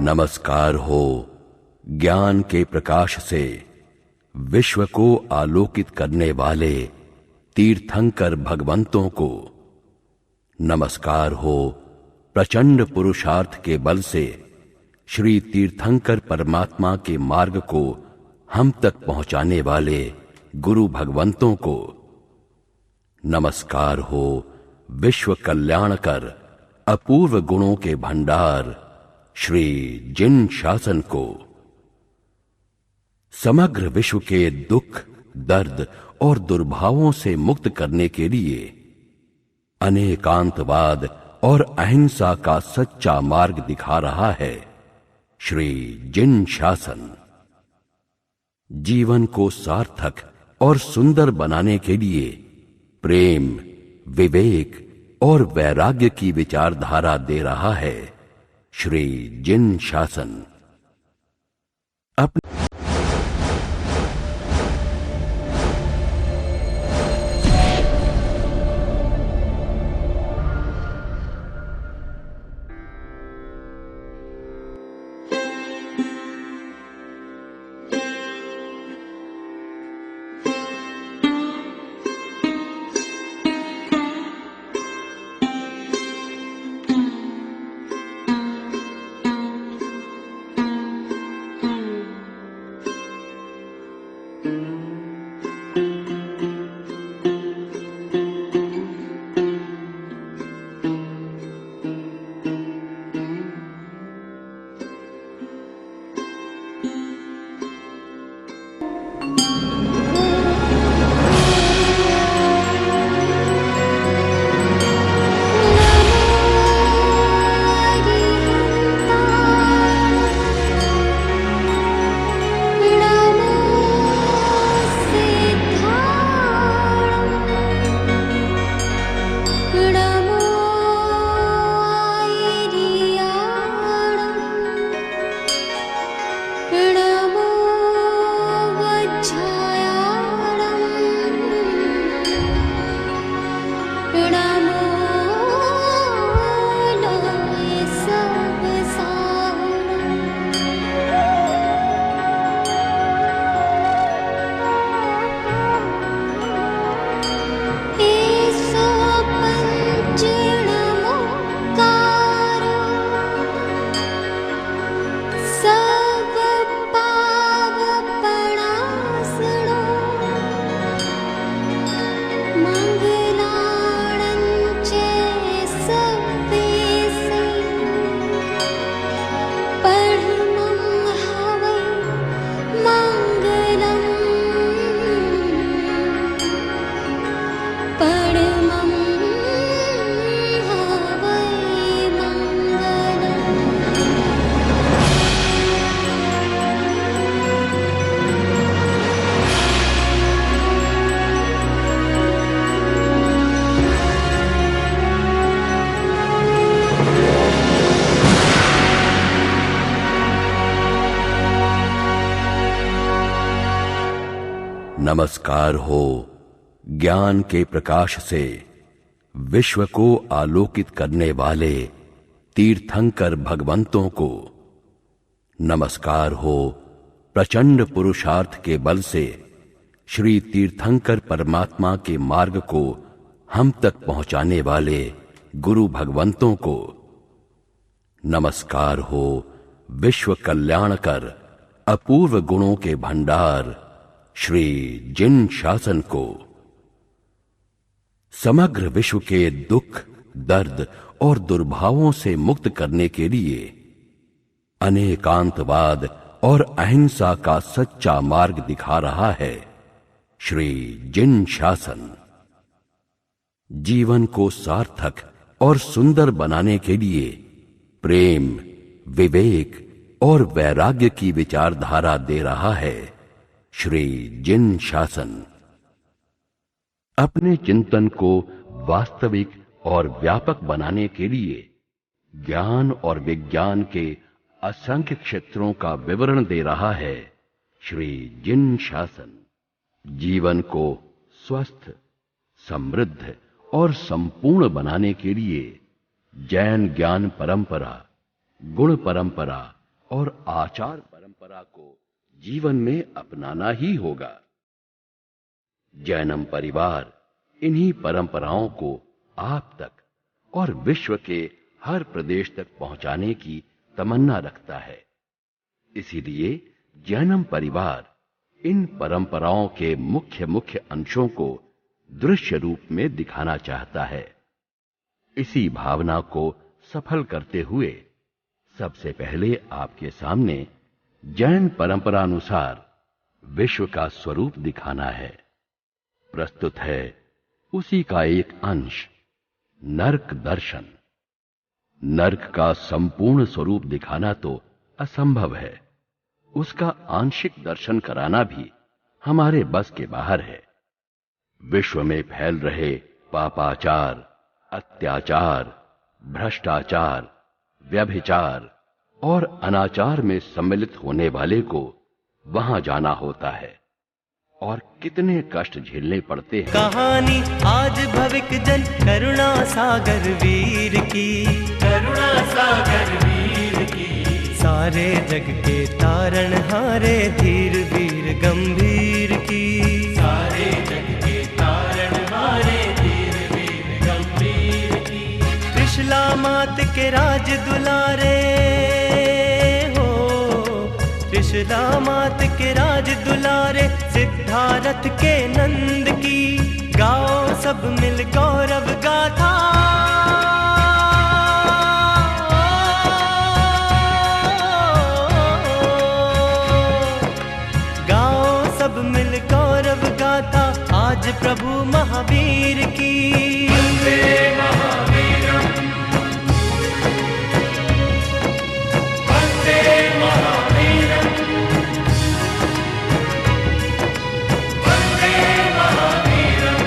नमस्कार हो ज्ञान के प्रकाश से विश्व को आलोकित करने वाले तीर्थंकर भगवंतों को। नमस्कार हो प्रचंड पुरुषार्थ के बल से श्री तीर्थंकर परमात्मा के मार्ग को हम तक पहुंचाने वाले गुरु भगवंतों को। नमस्कार हो विश्व कल्याणकर अपूर्व गुणों के भंडार श्री जिन शासन को। समग्र विश्व के दुख, दर्द और दुर्भावों से मुक्त करने के लिए अनेकांतवाद और अहिंसा का सच्चा मार्ग दिखा रहा है श्री जिन शासन। जीवन को सार्थक और सुंदर बनाने के लिए प्रेम, विवेक और वैराग्य की विचारधारा दे रहा है श्री जिन शासन। अपने नमस्कार हो ज्ञान के प्रकाश से विश्व को आलोकित करने वाले तीर्थंकर भगवंतों को। नमस्कार हो प्रचंड पुरुषार्थ के बल से श्री तीर्थंकर परमात्मा के मार्ग को हम तक पहुंचाने वाले गुरु भगवंतों को। नमस्कार हो विश्व कल्याण कर अपूर्व गुणों के भंडार श्री जिन शासन को। समग्र विश्व के दुख, दर्द और दुर्भावों से मुक्त करने के लिए अनेकांतवाद और अहिंसा का सच्चा मार्ग दिखा रहा है श्री जिन शासन। जीवन को सार्थक और सुंदर बनाने के लिए प्रेम, विवेक और वैराग्य की विचारधारा दे रहा है श्री जिन शासन। अपने चिंतन को वास्तविक और व्यापक बनाने के लिए ज्ञान और विज्ञान के असंख्य क्षेत्रों का विवरण दे रहा है श्री जिन शासन। जीवन को स्वस्थ, समृद्ध और संपूर्ण बनाने के लिए जैन ज्ञान परंपरा, गुण परंपरा और आचार परंपरा को जीवन में अपनाना ही होगा। जैनम परिवार इन्हीं परंपराओं को आप तक और विश्व के हर प्रदेश तक पहुंचाने की तमन्ना रखता है। इसीलिए जैनम परिवार इन परंपराओं के मुख्य मुख्य अंशों को दृश्य रूप में दिखाना चाहता है। इसी भावना को सफल करते हुए सबसे पहले आपके सामने जैन परंपरानुसार विश्व का स्वरूप दिखाना है। प्रस्तुत है उसी का एक अंश, नरक दर्शन। नरक का संपूर्ण स्वरूप दिखाना तो असंभव है, उसका आंशिक दर्शन कराना भी हमारे बस के बाहर है। विश्व में फैल रहे पापाचार, अत्याचार, भ्रष्टाचार, व्यभिचार और अनाचार में सम्मिलित होने वाले को वहां जाना होता है और कितने कष्ट झेलने पड़ते हैं। कहानी आज भविक जन करुणा सागर वीर की, करुणा सागर वीर की। सारे जग के तारण हारे धीर वीर गंभीर की, सारे जग के तारण हारे धीर वीर गंभीर की। त्रिशला मात के राज दुलारे हो, त्रिशला मात के राज दुलारे। सिद्धारथ के नंद की गाओ सब मिल गौरव गाथा। गाओ सब मिल गौरव गाथा आज प्रभु महावीर की। वंदे महावीरम, वंदे महावीरम, वंदे महावीरम,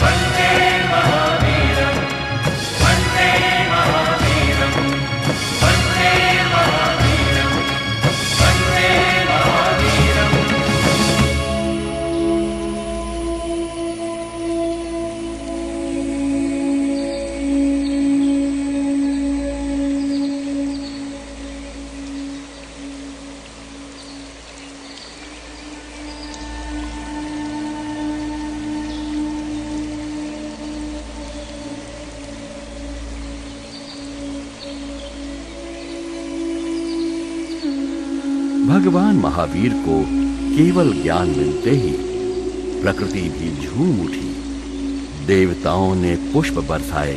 वंदे महावीरम, वंदे महावीरम, वंदे महावीरम, वंदे महावीरम। भगवान महावीर को केवल ज्ञान मिलते ही प्रकृति भी झूम उठी। देवताओं ने पुष्प बरसाए,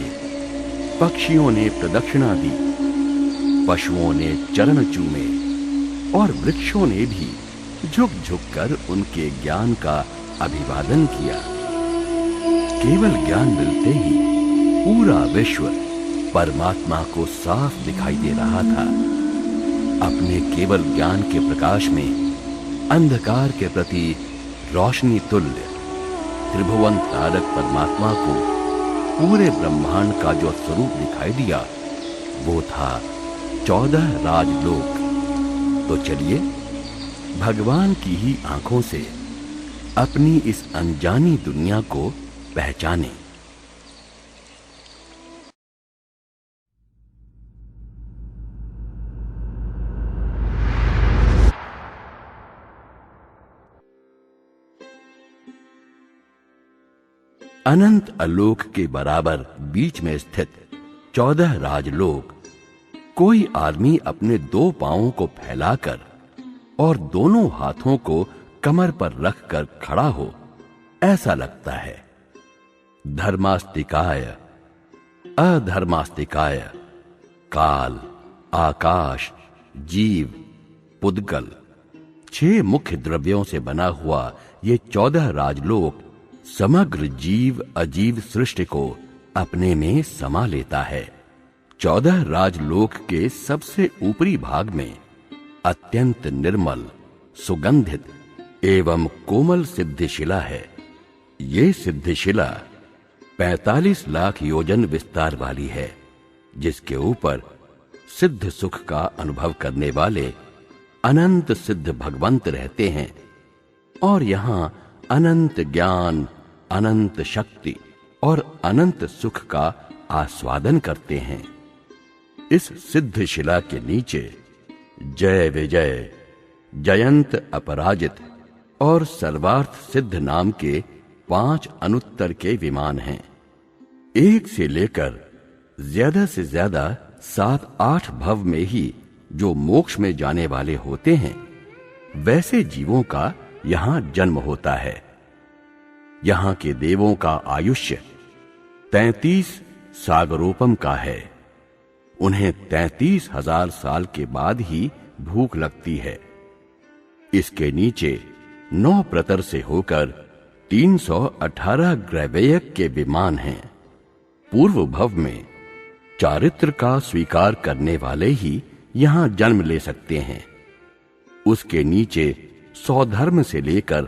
पक्षियों ने प्रदक्षिणा दी, पशुओं ने चरण चूमे और वृक्षों ने भी झुक झुक कर उनके ज्ञान का अभिवादन किया। केवल ज्ञान मिलते ही पूरा विश्व परमात्मा को साफ दिखाई दे रहा था। अपने केवल ज्ञान के प्रकाश में अंधकार के प्रति रोशनी तुल्य त्रिभुवन तारक परमात्मा को पूरे ब्रह्मांड का जो स्वरूप दिखाई दिया वो था 14 राजलोक। तो चलिए भगवान की ही आंखों से अपनी इस अनजानी दुनिया को पहचाने। अनंत आलोक के बराबर बीच में स्थित 14 राजलोक, कोई आदमी अपने 2 पांवों को फैलाकर और दोनों हाथों को कमर पर रखकर खड़ा हो, ऐसा लगता है। धर्मास्तिकाय, अधर्मास्तिकाय, काल, आकाश, जीव, पुद्गल, 6 मुख्य द्रव्यों से बना हुआ ये 14 राजलोक समग्र जीव अजीव सृष्टि को अपने में समा लेता है। 14 राजलोक के सबसे ऊपरी भाग में अत्यंत निर्मल, सुगंधित एवं कोमल सिद्धिशिला है। ये सिद्धिशिला 45 लाख योजन विस्तार वाली है, जिसके ऊपर सिद्ध सुख का अनुभव करने वाले अनंत सिद्ध भगवंत रहते हैं और यहां अनंत ज्ञान, अनंत शक्ति और अनंत सुख का आस्वादन करते हैं। इस सिद्ध शिला के नीचे जय विजय, जयंत अपराजित और सर्वार्थ सिद्ध नाम के 5 अनुत्तर के विमान हैं। एक से लेकर ज्यादा से ज्यादा 7-8 भव में ही जो मोक्ष में जाने वाले होते हैं, वैसे जीवों का यहां जन्म होता है। यहां के देवों का आयुष्य 33 सागरोपम का है। उन्हें 33,000 साल के बाद ही भूख लगती है। इसके नीचे 9 प्रतर से होकर 318 ग्रैवेयक के विमान हैं। पूर्व भव में चारित्र का स्वीकार करने वाले ही यहां जन्म ले सकते हैं। उसके नीचे सौधर्म से लेकर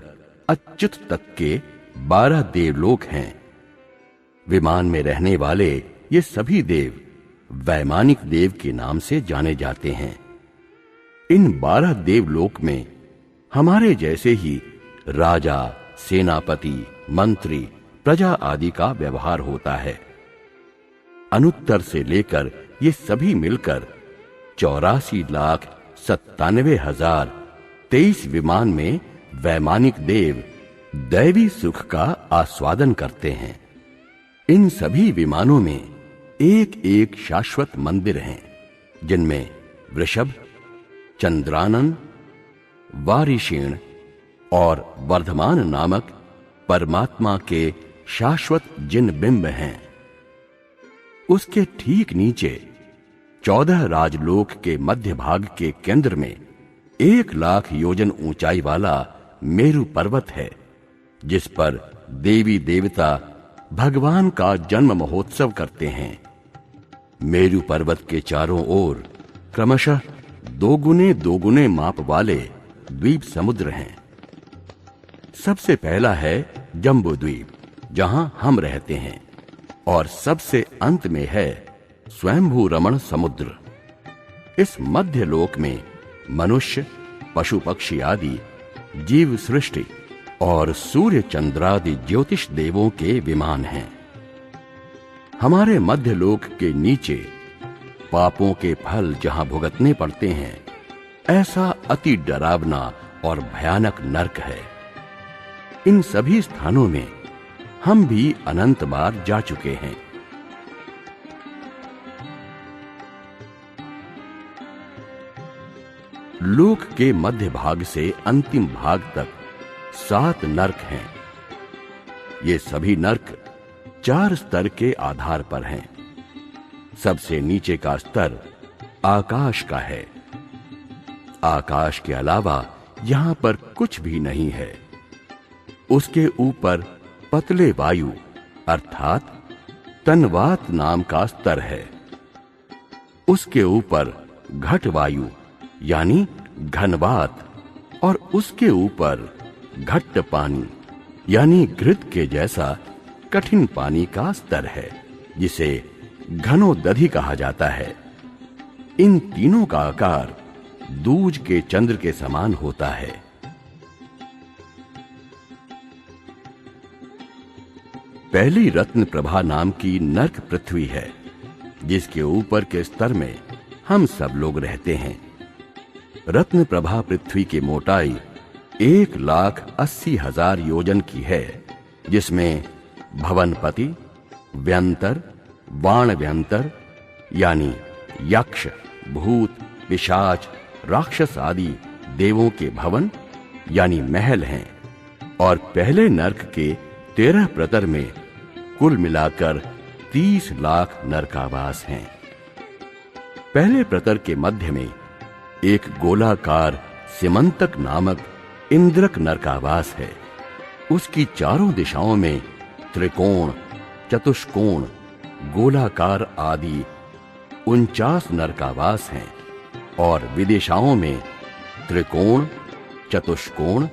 अच्युत तक के 12 देवलोक हैं। विमान में रहने वाले ये सभी देव वैमानिक देव के नाम से जाने जाते हैं। इन 12 देवलोक में हमारे जैसे ही राजा, सेनापति, मंत्री, प्रजा आदि का व्यवहार होता है। अनुत्तर से लेकर ये सभी मिलकर 84,97,023 विमान में वैमानिक देव दैवी सुख का आस्वादन करते हैं। इन सभी विमानों में एक एक शाश्वत मंदिर हैं, जिनमें वृषभ, चंद्रानन, वारिशीण और वर्धमान नामक परमात्मा के शाश्वत जिन बिंब हैं। उसके ठीक नीचे 14 राजलोक के मध्य भाग के केंद्र में 1 लाख योजन ऊंचाई वाला मेरु पर्वत है, जिस पर देवी देवता भगवान का जन्म महोत्सव करते हैं। मेरु पर्वत के चारों ओर क्रमशः 2 गुने माप वाले द्वीप समुद्र हैं। सबसे पहला है जम्बू द्वीप, जहां हम रहते हैं, और सबसे अंत में है स्वयंभू रमण समुद्र। इस मध्य लोक में मनुष्य, पशु पक्षी आदि जीव सृष्टि और सूर्य चंद्रादि ज्योतिष देवों के विमान हैं। हमारे मध्य लोक के नीचे पापों के फल जहां भुगतने पड़ते हैं, ऐसा अति डरावना और भयानक नरक है। इन सभी स्थानों में हम भी अनंत बार जा चुके हैं। लोक के मध्य भाग से अंतिम भाग तक 7 नरक हैं। ये सभी नरक 4 स्तर के आधार पर हैं। सबसे नीचे का स्तर आकाश का है। आकाश के अलावा यहां पर कुछ भी नहीं है। उसके ऊपर पतले वायु अर्थात तन्वात नाम का स्तर है। उसके ऊपर घट वायु यानी घनवात और उसके ऊपर घट्ट पानी यानी घृत के जैसा कठिन पानी का स्तर है, जिसे घनोदधि कहा जाता है। इन तीनों का आकार दूज के चंद्र के समान होता है। पहली रत्न प्रभा नाम की नर्क पृथ्वी है, जिसके ऊपर के स्तर में हम सब लोग रहते हैं। रत्न प्रभा पृथ्वी की मोटाई 1,80,000 योजन की है, जिसमें भवनपति, व्यंतर, बाण व्यंतर यानी यक्ष, भूत, पिशाच, राक्षस आदि देवों के भवन यानी महल हैं, और पहले नरक के 13 प्रतर में कुल मिलाकर 30 लाख नरकावास हैं। पहले प्रतर के मध्य में एक गोलाकार सिमंतक नामक इंद्रक नरकावास है। उसकी चारों दिशाओं में त्रिकोण, चतुष्कोण, गोलाकार आदि 49 नरकावास हैं, और विदिशाओं में त्रिकोण, चतुष्कोण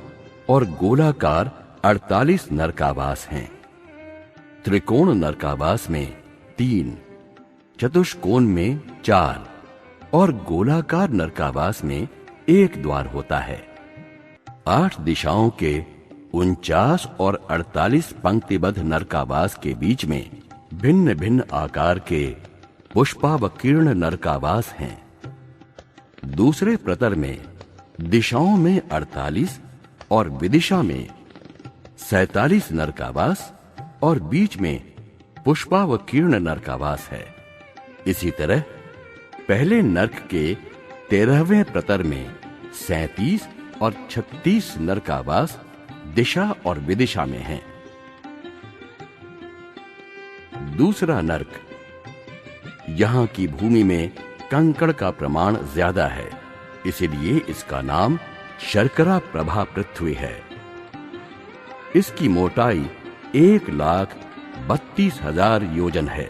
और गोलाकार 48 नरकावास हैं। त्रिकोण नरकावास में 3, चतुष्कोण में 4 और गोलाकार नरकावास में 1 द्वार होता है। 8 दिशाओं के 49 और 48 पंक्तिबद्ध नरकावास के बीच में भिन्न भिन्न आकार के पुष्पावकीर्ण नरकावास हैं। दूसरे प्रतर में दिशाओं में 48 और विदिशा में 47 नरकावास और बीच में पुष्पावकीर्ण नरकावास है। इसी तरह पहले नरक के 13वें प्रतर में 37 और 36 नरकावास दिशा और विदिशा में हैं। दूसरा नरक, यहां की भूमि में कंकड़ का प्रमाण ज्यादा है, इसलिए इसका नाम शर्करा प्रभा पृथ्वी है। इसकी मोटाई 1,32,000 योजन है।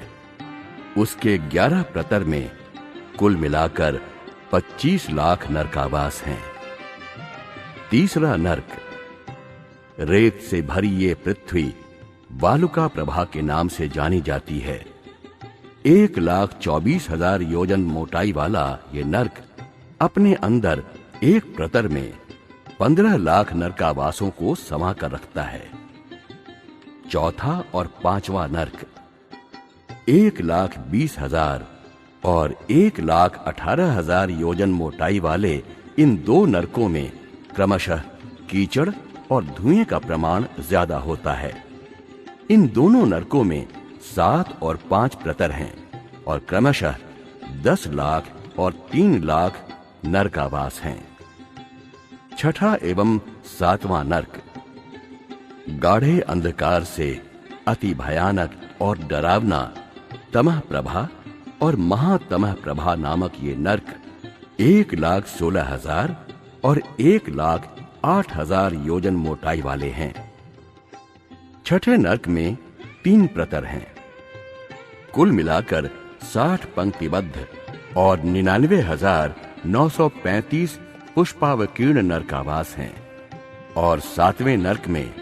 उसके 11 प्रतर में कुल मिलाकर 25 लाख नरकावास हैं। तीसरा नरक, रेत से भरी ये पृथ्वी वालुका प्रभा के नाम से जानी जाती है। 1,24,000 योजन मोटाई वाला ये नरक अपने अंदर एक प्रतर में 15 लाख नरकावासों को समा कर रखता है। चौथा और पांचवा नरक 1,20,000 और 1,18,000 योजन मोटाई वाले इन 2 नरकों में क्रमशः कीचड़ और धुएं का प्रमाण ज्यादा होता है। इन दोनों नरकों में 7 और 5 प्रतर हैं और क्रमशः 10 लाख और 3 लाख नरकावास हैं। छठा एवं 7वां नरक गाढ़े अंधकार से अति भयानक और डरावना तमह प्रभा और महातमह प्रभा नामक ये नरक 1,16,000 और 1,08,000 योजन मोटाई वाले हैं। छठे नरक में 3 प्रतर हैं। कुल मिलाकर 60 पंक्तिबद्ध और 99,935 पुष्पावकीर्ण नरकावास हैं। और 7वें नरक में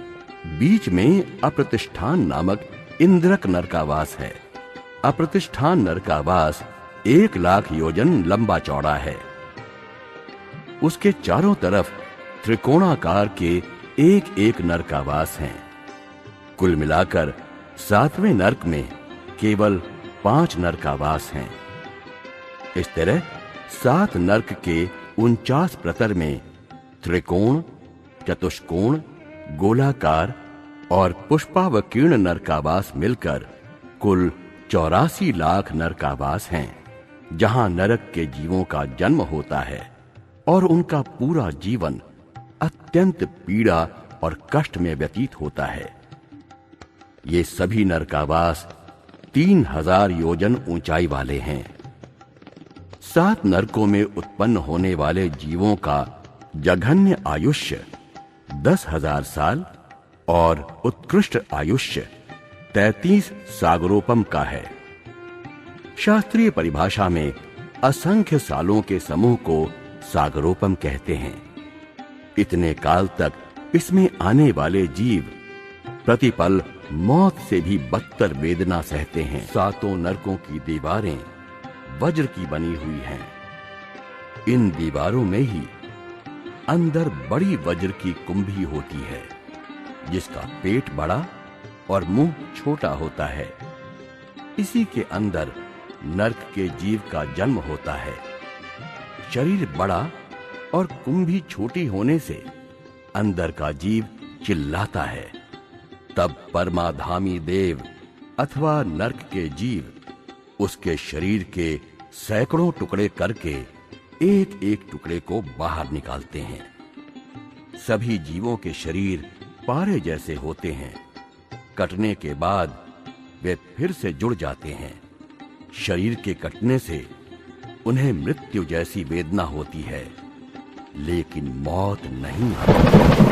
बीच में अप्रतिष्ठान नामक इंद्रक नरकावास है। अप्रतिष्ठान नरकावास 1,00,000 योजन लंबा चौड़ा है। उसके चारों तरफ त्रिकोणाकार के एक नरकावास हैं। कुल मिलाकर 7वें नरक में केवल 5 नरकावास हैं। इस तरह 7 नरक के 49 प्रतर में त्रिकोण, चतुष्कोण, गोलाकार और पुष्पावकीर्ण नरकावास मिलकर कुल 84 लाख नरकावास हैं, जहां नरक के जीवों का जन्म होता है और उनका पूरा जीवन अत्यंत पीड़ा और कष्ट में व्यतीत होता है। ये सभी नरकावास 3,000 योजन ऊंचाई वाले हैं। 7 नरकों में उत्पन्न होने वाले जीवों का जघन्य आयुष्य 10,000 साल और उत्कृष्ट आयुष्य 33 सागरोपम का है। शास्त्रीय परिभाषा में असंख्य सालों के समूह को सागरोपम कहते हैं। इतने काल तक इसमें आने वाले जीव प्रतिपल मौत से भी बदतर वेदना सहते हैं। 7 नरकों की दीवारें वज्र की बनी हुई हैं। इन दीवारों में ही अंदर बड़ी वज्र की कुंभी होती है, जिसका पेट बड़ा और मुंह छोटा होता है। इसी के अंदर नर्क के जीव का जन्म होता है। शरीर बड़ा और कुंभी छोटी होने से अंदर का जीव चिल्लाता है। तब परमाधामी देव अथवा नर्क के जीव उसके शरीर के सैकड़ों टुकड़े करके एक एक टुकड़े को बाहर निकालते हैं। सभी जीवों के शरीर पारे जैसे होते हैं। कटने के बाद वे फिर से जुड़ जाते हैं। शरीर के कटने से उन्हें मृत्यु जैसी वेदना होती है, लेकिन मौत नहीं आती।